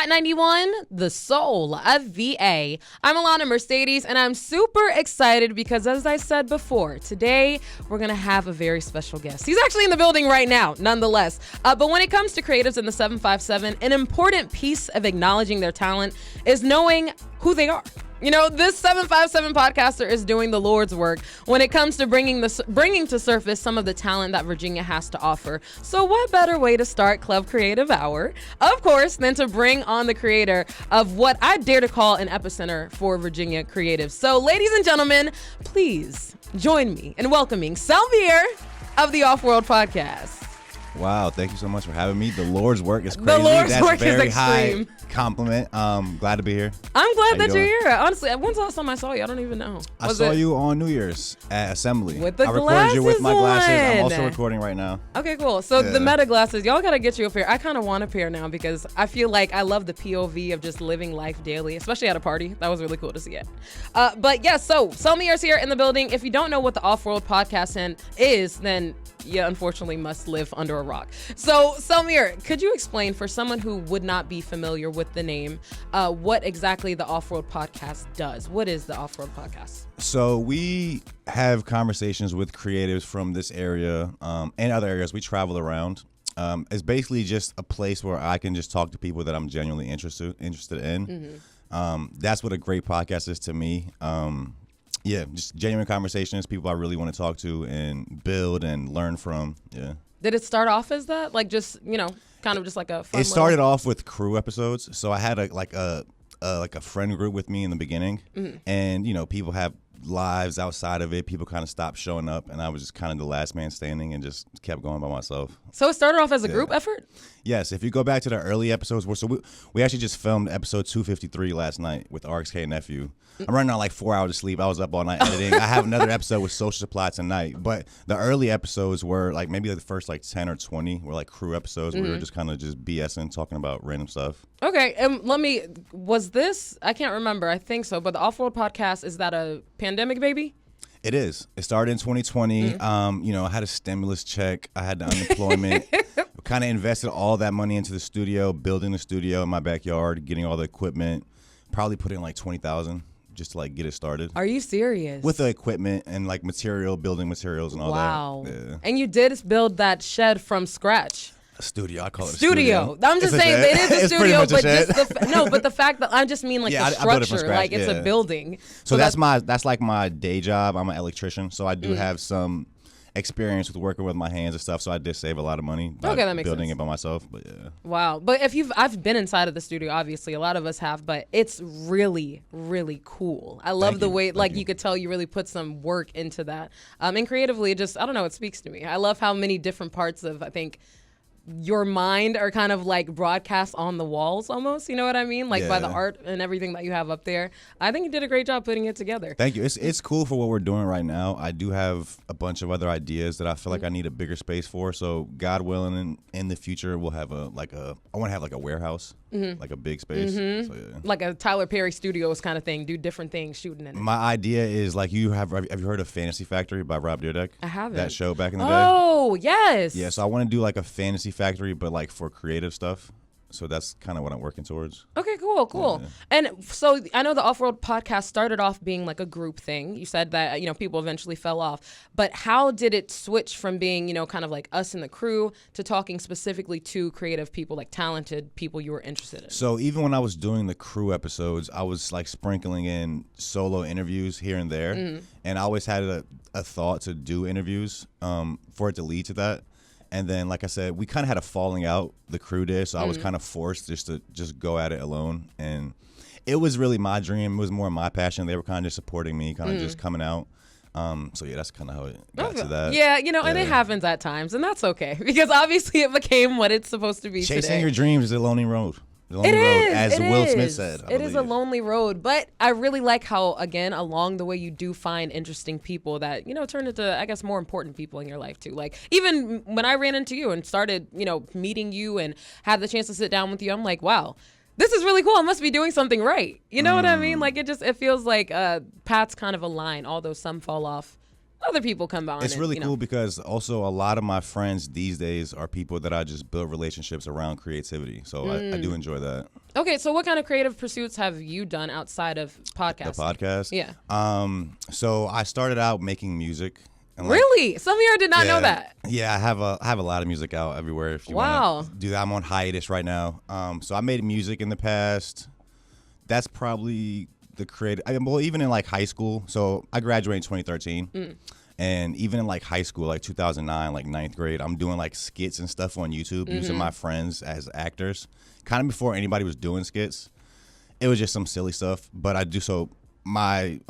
91, the soul of VA. I'm Alana Mercedes, and I'm super excited because, as I said before, today we're going to have a very special guest. He's actually in the building right now, nonetheless. But when it comes to creatives in the 757, an important piece of acknowledging their talent is knowing who they are. You know, this 757 podcaster is doing the Lord's work when it comes to bringing to surface some of the talent that Virginia has to offer. So what better way to start Club Creative Hour, of course, than to bring on the creator of what I dare to call an epicenter for Virginia creatives. So, ladies and gentlemen, please join me in welcoming Selmir of the OFFWRLD podcast. Wow, thank you so much for having me. The Lord's work is crazy. The Lord's That's work very is extreme. High compliment. Glad to be here. I'm glad that you're doing? here. Honestly, when's the last time I saw you? I don't even know. I saw you on New Year's at Assembly. With the I recorded you with my glasses. I'm on. also recording right now. Okay, cool. So the meta glasses, y'all gotta get you a pair. I kind of want a pair now because I feel like I love the POV of just living life daily, especially at a party. That was really cool to see it. But yeah, so Selmir's here in the building. If you don't know what the OFFWRLD podcast is, then you unfortunately must live under a rock. So Selmir, could you explain for someone who would not be familiar with the name, what exactly the OFFWRLD podcast does? What is the OFFWRLD podcast? So we have conversations with creatives from this area and other areas. We travel around. It's basically just a place where I can just talk to people that I'm genuinely interested in. Mm-hmm. That's what a great podcast is to me. Yeah, just genuine conversations, people I really want to talk to and build and learn from. Yeah. Did it start off as that? Like just, kind of just like a fun It started off with crew episodes. So I had a friend group with me in the beginning. Mm-hmm. And, people have lives outside of it. People kind of stopped showing up, and I was just kind of the last man standing and just kept going by myself. So it started off as a group effort? Yes. If you go back to the early episodes, we actually just filmed episode 253 last night with RXK Nephew. I'm running on like 4 hours of sleep. I was up all night editing. I have another episode with Social Supply tonight. But the early episodes were like maybe the first like 10 or 20 were like crew episodes where we were just kind of just BSing, talking about random stuff. Okay. And was this, I can't remember, I think so, but the OFFWRLD podcast, is that a pandemic baby? It is. It started in 2020. I had a stimulus check. I had the unemployment. Kind of invested all that money into the studio, building the studio in my backyard, getting all the equipment. Probably put in like $20,000 just to like get it started. Are you serious? With the equipment and like building materials and all that. Wow. Yeah. And you did build that shed from scratch. A studio. I call it a studio. studio. I'm just saying it is a studio, but just but the fact that I just mean like the structure, like it's a building. So that's like my day job. I'm an electrician, so I do have some experience with working with my hands and stuff. So I did save a lot of money by building it by myself. But yeah. Wow. But I've been inside of the studio. Obviously, a lot of us have, but it's really, really cool. I love the way you could tell you really put some work into that. And creatively, it just, I don't know, it speaks to me. I love how many different parts of, I think, your mind are kind of like broadcast on the walls almost, you know what I mean? Like by the art and everything that you have up there. I think you did a great job putting it together. Thank you. It's cool for what we're doing right now. I do have a bunch of other ideas that I feel like I need a bigger space for. So God willing, in the future, we'll have I want to have like a warehouse, like a big space. So, yeah. Like a Tyler Perry Studios kind of thing, do different things, shooting in it. My idea is like have you heard of Fantasy Factory by Rob Dyrdek? I haven't. That show back in the day? Oh, yes. Yeah, so I want to do like a Fantasy Factory, but like for creative stuff. So that's kind of what I'm working towards. Okay, cool. Yeah. And so I know the OFFWRLD podcast started off being like a group thing. You said that, people eventually fell off. But how did it switch from being, kind of like us in the crew to talking specifically to creative people, like talented people you were interested in? So even when I was doing the crew episodes, I was like sprinkling in solo interviews here and there. And I always had a thought to do interviews for it to lead to that. And then, like I said, we kind of had a falling out, the crew did, so I was kind of forced to go at it alone. And it was really my dream. It was more my passion. They were kind of just supporting me, kind of just coming out. So, yeah, that's kind of how it got to that. Yeah, and it happens at times, and that's okay. Because obviously it became what it's supposed to be today. Chasing your dreams is a lonely road. As Will Smith said. It is a lonely road, but I really like how, again, along the way you do find interesting people that, turn into, I guess, more important people in your life too. Like even when I ran into you and started, meeting you and had the chance to sit down with you, I'm like, wow, this is really cool. I must be doing something right. You know what I mean? Like it feels like paths kind of align, although some fall off other people come on. It's and, really you know. cool because also a lot of my friends these days are people that I just build relationships around creativity. So I do enjoy that. Okay, so what kind of creative pursuits have you done outside of podcasting? The podcast? Yeah. So I started out making music. And Really? Selmir did not know that. Yeah, I have a lot of music out everywhere. If you Wow. want to do that, I'm on hiatus right now. So I made music in the past. That's probably the creative. Well, even in like high school. So I graduated in 2013, and even in like high school, like 2009, like ninth grade, I'm doing like skits and stuff on YouTube using my friends as actors. Kind of before anybody was doing skits, it was just some silly stuff. But I do so my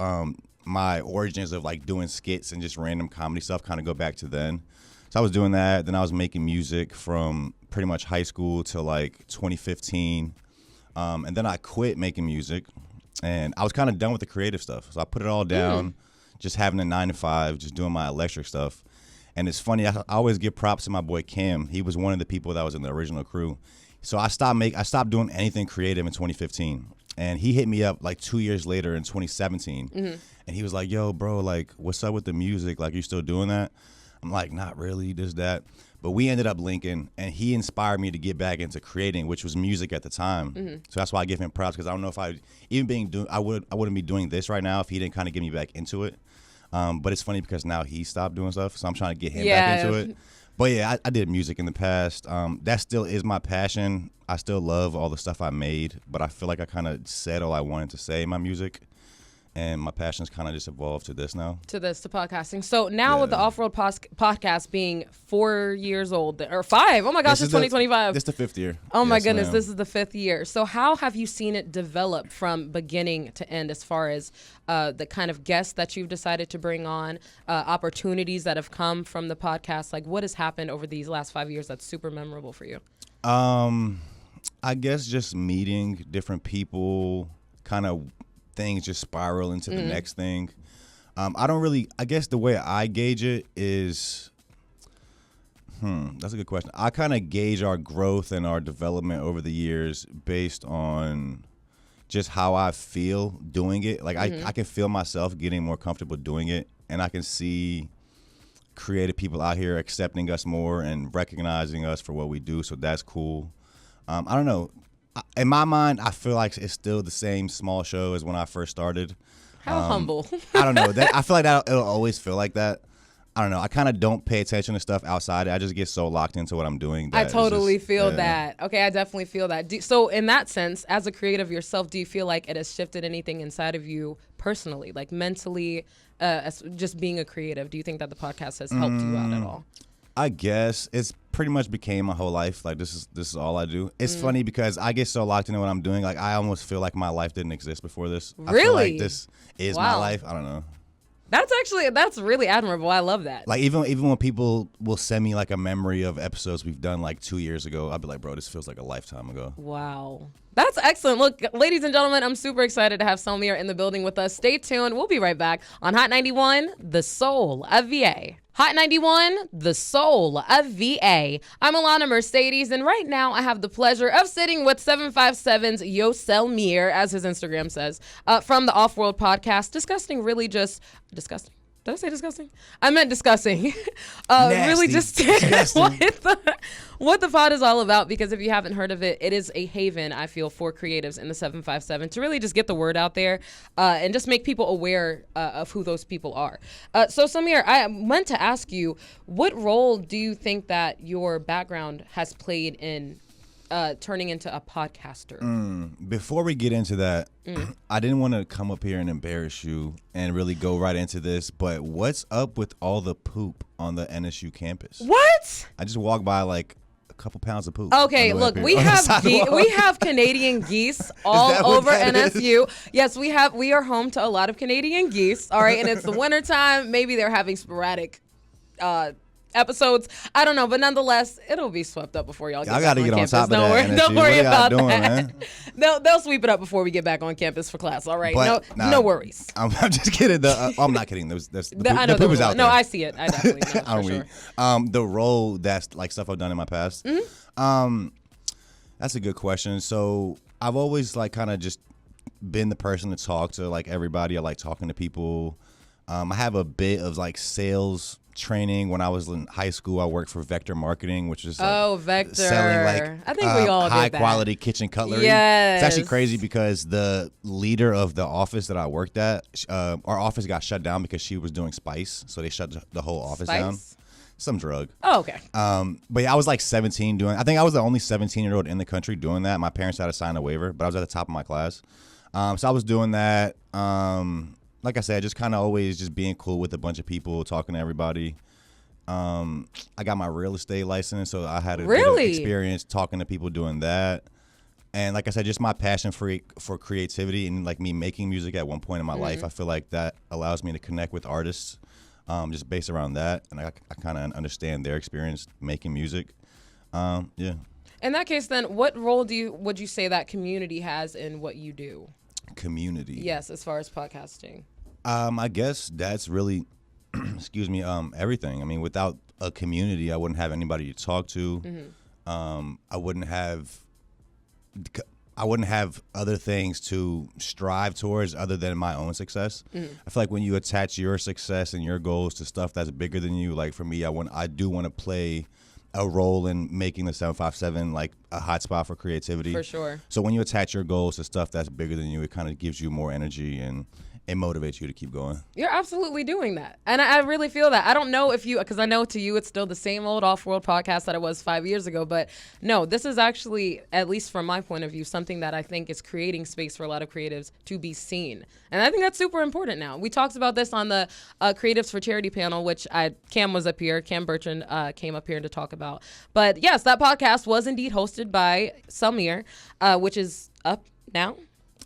my origins of like doing skits and just random comedy stuff kind of go back to then. So I was doing that. Then I was making music from pretty much high school to like 2015. And then I quit making music and I was kind of done with the creative stuff. So I put it all down, just having a 9-to-5, just doing my electric stuff. And it's funny, I always give props to my boy Cam. He was one of the people that was in the original crew. So I stopped doing anything creative in 2015. And he hit me up like 2 years later in 2017. And he was like, yo, bro, like, what's up with the music? Like, you still doing that? I'm like, not really, this, that. But we ended up linking, and he inspired me to get back into creating, which was music at the time. So that's why I give him props, because I don't know if I wouldn't be doing this right now if he didn't kind of get me back into it. But it's funny because now he stopped doing stuff, so I'm trying to get him back into it. But yeah, I did music in the past. That still is my passion. I still love all the stuff I made, but I feel like I kind of said all I wanted to say in my music. And my passion's kind of just evolved to this now. To podcasting. So now with the Off-World podcast being 4 years old, or 5. Oh my gosh, it's 2025. This is the 5th year. Oh my goodness, ma'am. This is the 5th year. So how have you seen it develop from beginning to end as far as the kind of guests that you've decided to bring on, opportunities that have come from the podcast? Like what has happened over these last 5 years that's super memorable for you? I guess just meeting different people, kind of things just spiral into the next thing. I guess the way I gauge it is, that's a good question. I kind of gauge our growth and our development over the years based on just how I feel doing it. Like I can feel myself getting more comfortable doing it, and I can see creative people out here accepting us more and recognizing us for what we do. So that's cool. I don't know. In my mind, I feel like it's still the same small show as when I first started. How humble. I don't know. I feel like it'll always feel like that. I don't know. I kind of don't pay attention to stuff outside. I just get so locked into what I'm doing. I totally feel that. Okay, I definitely feel that. So in that sense, as a creative yourself, do you feel like it has shifted anything inside of you personally, like mentally, as just being a creative? Do you think that the podcast has helped you out at all? I guess it's pretty much became my whole life. Like this is all I do. It's funny because I get so locked into what I'm doing. Like I almost feel like my life didn't exist before this. Really? I feel like this is my life. I don't know. That's really admirable. I love that. Like even when people will send me like a memory of episodes we've done like 2 years ago, I'll be like, bro, this feels like a lifetime ago. Wow. That's excellent. Look, ladies and gentlemen, I'm super excited to have Selmir in the building with us. Stay tuned. We'll be right back on Hot 91, the soul of VA. Hot 91, the soul of VA. I'm Alana Mercedes, and right now I have the pleasure of sitting with 757's Yo Selmir, as his Instagram says, from the Off-World podcast, discussing. Did I say disgusting? I meant discussing. Really just what the pod is all about, because if you haven't heard of it, it is a haven, I feel, for creatives in the 757 to really just get the word out there and just make people aware of who those people are. So, Selmir, I meant to ask you, what role do you think that your background has played in turning into a podcaster? Before we get into that, I didn't want to come up here and embarrass you and really go right into this, but what's up with all the poop on the NSU campus? What? I just walked by like a couple pounds of poop. Okay, look, we have Canadian geese all over NSU. Yes, we are home to a lot of Canadian geese, all right, and it's the wintertime. Maybe they're having sporadic episodes. I don't know, but nonetheless, it'll be swept up before y'all get back on campus. On top of that. Don't worry about that. They'll sweep it up before we get back on campus for class. All right, no worries. I'm just kidding. I'm not kidding. The poop is out there. No, I see it. I definitely know. For sure. The role that's like stuff I've done in my past. That's a good question. So I've always like kind of just been the person to talk to like everybody. I like talking to people. I have a bit of like sales training. When I was in high school, I worked for Vector Marketing, which is like Vector. selling like I think we all high did that. quality kitchen cutlery. Yes. It's actually crazy because the leader of the office that I worked at, our office got shut down because she was doing spice, so they shut the whole office down. Some drug. Oh, okay. But yeah, I was like 17 I think I was the only 17-year-old in the country doing that. My parents had to sign a waiver, but I was at the top of my class. So I was doing that. Like I said, just kind of always just being cool with a bunch of people, talking to everybody. I got my real estate license, so I had a bit of experience talking to people doing that. And like I said, just my passion for creativity and like me making music at one point in my life, I feel like that allows me to connect with artists just based around that. And I kind of understand their experience making music. Yeah. In that case, then, what role would you say that community has in what you do? Community. Yes, as far as podcasting. I guess that's really, excuse me, everything. I mean, without a community, I wouldn't have anybody to talk to. I wouldn't have other things to strive towards other than my own success. I feel like when you attach your success and your goals to stuff that's bigger than you, like for me, I do want to play a role in making the 757 like a hot spot for creativity. For sure. So when you attach your goals to stuff that's bigger than you, it kind of gives you more energy and it motivates you to keep going. You're absolutely doing that. And I really feel that. I don't know if you, because I know to you it's still the same old Off-World podcast that it was 5 years ago, but no, this is actually, at least from my point of view, something that I think is creating space for a lot of creatives to be seen. And I think that's super important now. We talked about this on the Creatives for Charity panel, which Cam was up here. Cam Bertrand came up here to talk about. But yes, that podcast was indeed hosted by Selmir, which is up now.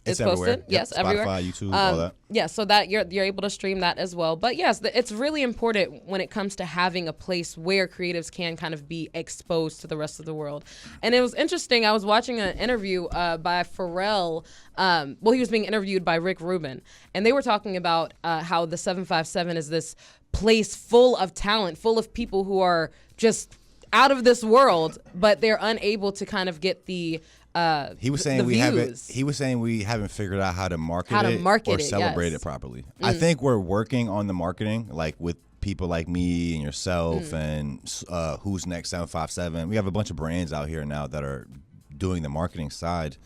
It's everywhere. posted. Yes, Spotify, everywhere. YouTube, all that. Yeah, so that you're able to stream that as well. But yes, it's really important when it comes to having a place where creatives can kind of be exposed to the rest of the world. And it was interesting. I was watching an interview by Pharrell. He was being interviewed by Rick Rubin, and they were talking about how the 757 is this place full of talent, full of people who are just out of this world, but they're unable to kind of get the he was saying we haven't figured out how to market or celebrate it properly. I think we're working on the marketing, like with people like me and yourself and Who's Next 757. We have a bunch of brands out here now that are doing the marketing side,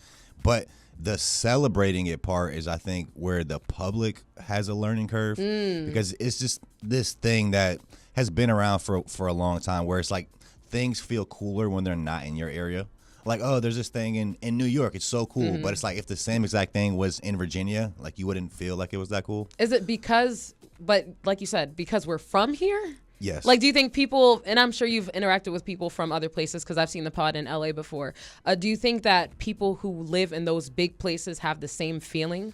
but the celebrating it part is, I think, where the public has a learning curve because it's just this thing that has been around for a long time where it's like things feel cooler when they're not in your area. Like, oh, there's this thing in New York. It's so cool. But it's like if the same exact thing was in Virginia, like you wouldn't feel like it was that cool. Is it because, but like you said, because we're from here? Yes. Like, do you think people, and I'm sure you've interacted with people from other places because I've seen the pod in LA before. Do you think that people who live in those big places have the same feeling?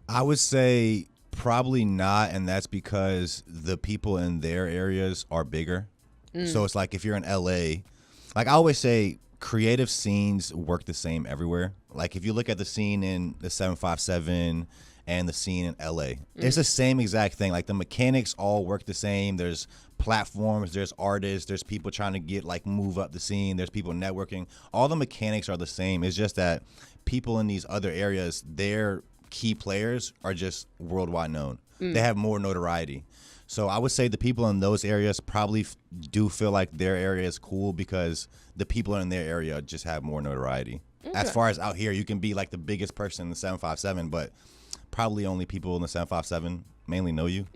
I would say probably not. And that's because the people in their areas are bigger. So it's like if you're in LA, like I always say, creative scenes work the same everywhere. Like if you look at the scene in the 757 and the scene in LA, it's the same exact thing. Like the mechanics all work the same. There's platforms, there's artists, there's people trying to get like move up the scene, there's people networking. All the mechanics are the same. It's just that people in these other areas, their key players are just worldwide known. They have more notoriety. So I would say the people in those areas probably do feel like their area is cool because the people in their area just have more notoriety. Okay. As far as out here, you can be like the biggest person in the 757, but probably only people in the 757 mainly know you.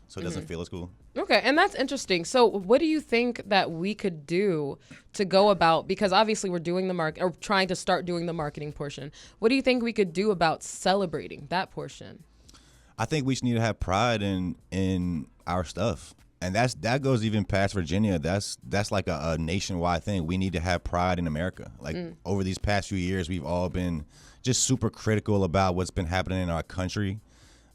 So it doesn't feel as cool. Okay, and that's interesting. So what do you think that we could do to go about, because obviously we're doing the or trying to start doing the marketing portion. What do you think we could do about celebrating that portion? I think we just need to have pride in our stuff. And that goes even past Virginia. That's like a nationwide thing. We need to have pride in America. Like over these past few years, we've all been just super critical about what's been happening in our country.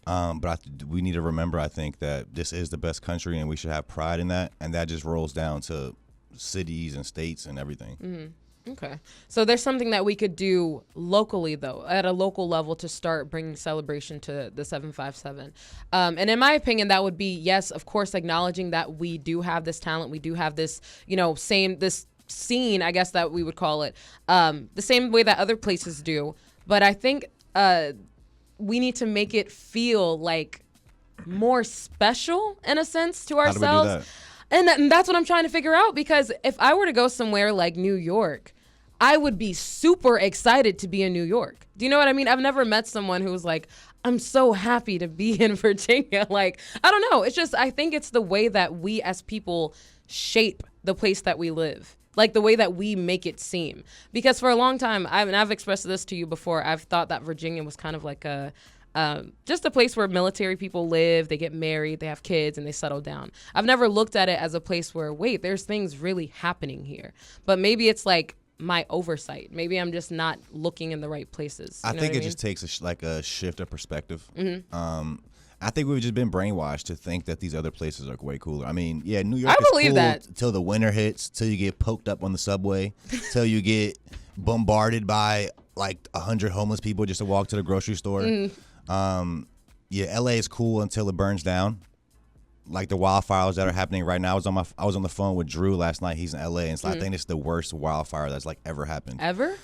But we need to remember, I think, that this is the best country and we should have pride in that. And that just rolls down to cities and states and everything. Okay. So there's something that we could do locally, though, at a local level to start bringing celebration to the 757. And in my opinion, that would be, yes, of course, acknowledging that we do have this talent. We do have this, this scene, I guess that we would call it, the same way that other places do. But I think we need to make it feel like more special in a sense to How do we do ourselves. that? And that's what I'm trying to figure out, because if I were to go somewhere like New York, I would be super excited to be in New York. Do you know what I mean? I've never met someone who was like, I'm so happy to be in Virginia. Like, I don't know. It's just, I think it's the way that we as people shape the place that we live. Like the way that we make it seem. Because for a long time, I've expressed this to you before, I've thought that Virginia was kind of like just a place where military people live, they get married, they have kids, and they settle down. I've never looked at it as a place where, wait, there's things really happening here. But maybe it's like my oversight. Maybe I'm just not looking in the right places. I think it just takes a shift of perspective. I think we've just been brainwashed to think that these other places are way cooler. I mean, yeah, New York is cool that. Till the winter hits, till you get poked up on the subway, till you get bombarded by like 100 homeless people just to walk to the grocery store. Yeah, LA is cool until it burns down. Like the wildfires that are happening right now. I was on the phone with Drew last night. He's in LA, and I think it's the worst wildfire that's like ever happened. Ever?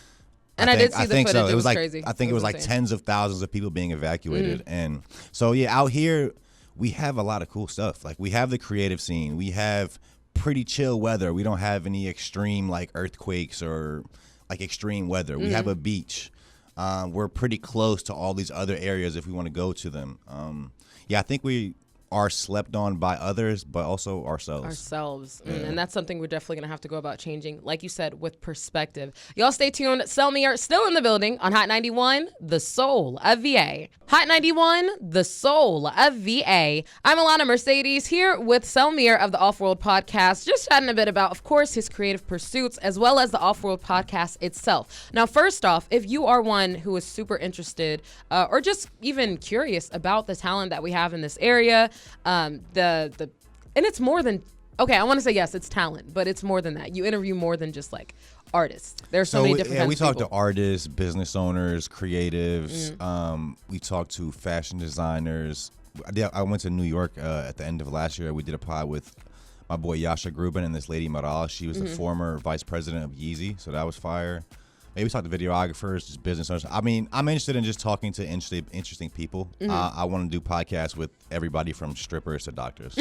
And I did see the footage. So. It was like, crazy. I think it was like tens of thousands of people being evacuated. And so, yeah, out here, we have a lot of cool stuff. Like, we have the creative scene. We have pretty chill weather. We don't have any extreme, like, earthquakes or, like, extreme weather. We have a beach. We're pretty close to all these other areas if we want to go to them. Yeah, I think we are slept on by others, but also ourselves. And that's something we're definitely gonna have to go about changing, like you said, with perspective. Y'all stay tuned. Selmir still in the building on Hot 91, the soul of VA. Hot 91, the soul of VA. I'm Alana Mercedes here with Selmir of the Off-World Podcast, just chatting a bit about, of course, his creative pursuits as well as the Off-World Podcast itself. Now, first off, if you are one who is super interested or just even curious about the talent that we have in this area, and it's more than, okay, I want to say yes, it's talent, but it's more than that. You interview more than just like artists. There's so many different kinds we of talk people. to artists, business owners, creatives. We talk to fashion designers. I went to New York at the end of last year. We did a pod with my boy Yasha Grubin and this lady Maral. She was the former vice president of Yeezy, so that was fire. Maybe talk to videographers, just business owners. I mean, I'm interested in just talking to interesting people. I want to do podcasts with everybody from strippers to doctors.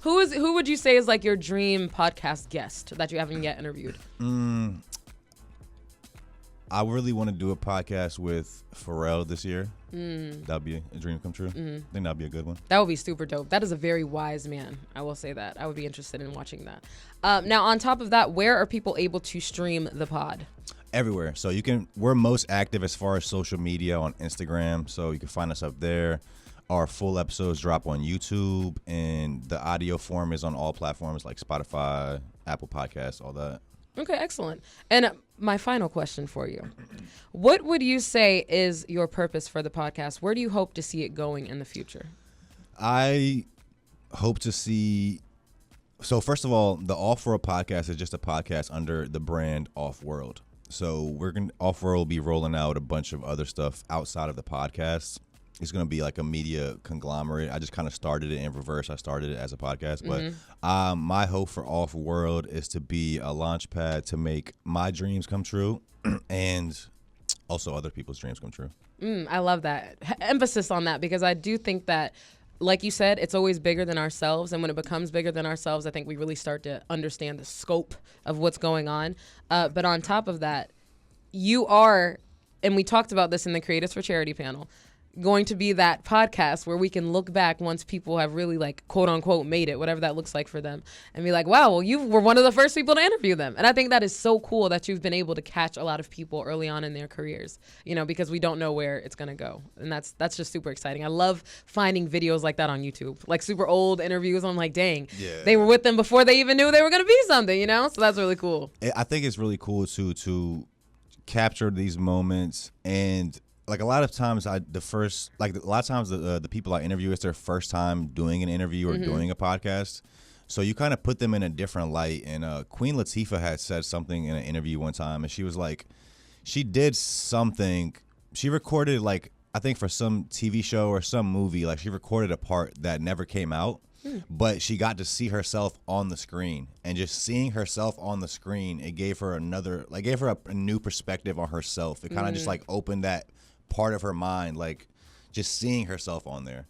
Who would you say is like your dream podcast guest that you haven't yet interviewed? I really want to do a podcast with Pharrell this year. That'd be a dream come true. I think that'd be a good one. That would be super dope. That is a very wise man. I will say that. I would be interested in watching that. Now, on top of that, where are people able to stream the pod? Everywhere. So we're most active as far as social media on Instagram. So you can find us up there. Our full episodes drop on YouTube, and the audio form is on all platforms like Spotify, Apple Podcasts, all that. Okay, excellent. And my final question for you. What would you say is your purpose for the podcast? Where do you hope to see it going in the future? I hope to see... So first of all, the Off-World Podcast is just a podcast under the brand Off-World. So Off-World will be rolling out a bunch of other stuff outside of the podcast. It's going to be like a media conglomerate. I just kind of started it in reverse. I started it as a podcast. But my hope for Off-World is to be a launch pad to make my dreams come true and also other people's dreams come true. I love that. Emphasis on that, because I do think that, like you said, it's always bigger than ourselves. And when it becomes bigger than ourselves, I think we really start to understand the scope of what's going on. But on top of that, you are, and we talked about this in the Creatives for Charity panel, going to be that podcast where we can look back once people have really, like, quote unquote made it, whatever that looks like for them, and be like, wow, well, you were one of the first people to interview them. And I think that is so cool that you've been able to catch a lot of people early on in their careers, you know, because we don't know where it's going to go. And that's just super exciting. I love finding videos like that on YouTube, like super old interviews. I'm like, dang, they were with them before they even knew they were going to be something, you know? So that's really cool. I think it's really cool to capture these moments. And like a lot of times the people I interview, it's their first time doing an interview or doing a podcast. So you kind of put them in a different light. And Queen Latifah had said something in an interview one time, and she was like, she did something. She recorded, like, I think for some TV show or some movie, like she recorded a part that never came out. But she got to see herself on the screen, and just seeing herself on the screen, it gave her a new perspective on herself. It kind of just like opened that part of her mind, like just seeing herself on there.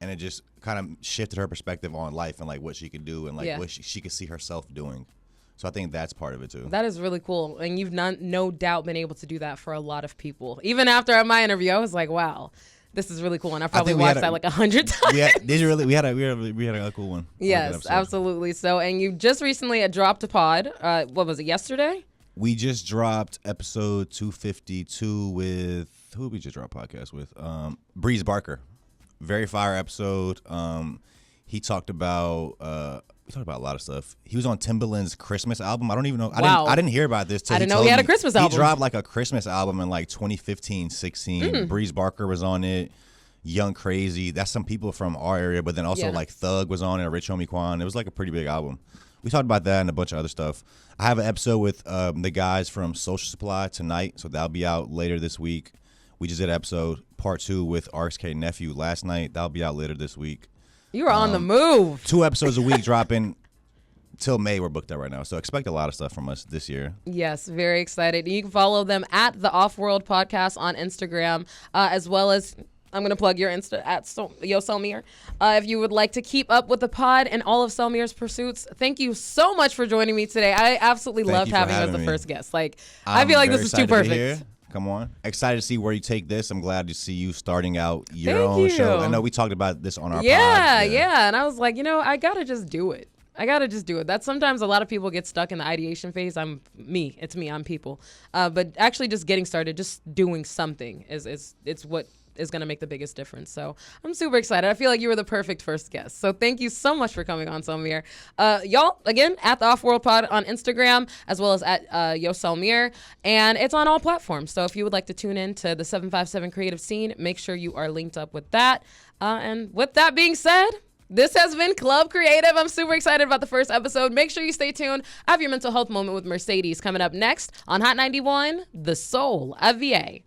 and it just kind of shifted her perspective on life and like what she could do and like what she could see herself doing. So I think that's part of it too. That is really cool, and you've no doubt been able to do that for a lot of people. Even after my interview, I was like, wow. This is really cool, and I probably watched that like 100 times. We had a cool one. Yes, absolutely. So, and you just recently dropped a pod. What was it, yesterday? We just dropped episode 252 with, who did we just drop a podcast with? Breeze Barker. Very fire episode. He talked about we talked about a lot of stuff. He was on Timbaland's Christmas album. I don't even know. Wow. I didn't hear about this till I didn't know he had a Christmas album. He dropped like a Christmas album in like 2015, 16. Breeze Barker was on it. Young Crazy. That's some people from our area, but then also like Thug was on it, Rich Homie Quan. It was like a pretty big album. We talked about that and a bunch of other stuff. I have an episode with the guys from Social Supply tonight, so that'll be out later this week. We just did episode part 2 with RXK Nephew last night. That'll be out later this week. You are on the move. 2 episodes a week dropping till May. We're booked out right now. So expect a lot of stuff from us this year. Yes, very excited. You can follow them at the Off-World Podcast on Instagram, as well as I'm going to plug your Insta at Selmir. If you would like to keep up with the pod and all of Selmir's pursuits, thank you so much for joining me today. I absolutely loved having you as the first guest. Like, I feel like this is too perfect. Come on. Excited to see where you take this. I'm glad to see you starting out your own show. I know we talked about this on our pod. Yeah. And I was like, I got to just do it. That's sometimes a lot of people get stuck in the ideation phase. I'm people. But actually just getting started, just doing something it's what is going to make the biggest difference. So I'm super excited. I feel like you were the perfect first guest. So thank you so much for coming on, Selmir. Y'all, again, at the Off-World Pod on Instagram, as well as at Selmir. And it's on all platforms. So if you would like to tune in to the 757 Creative Scene, make sure you are linked up with that. And with that being said, this has been Club Creative. I'm super excited about the first episode. Make sure you stay tuned. I have your mental health moment with Mercedes coming up next on Hot 91, the soul of VA.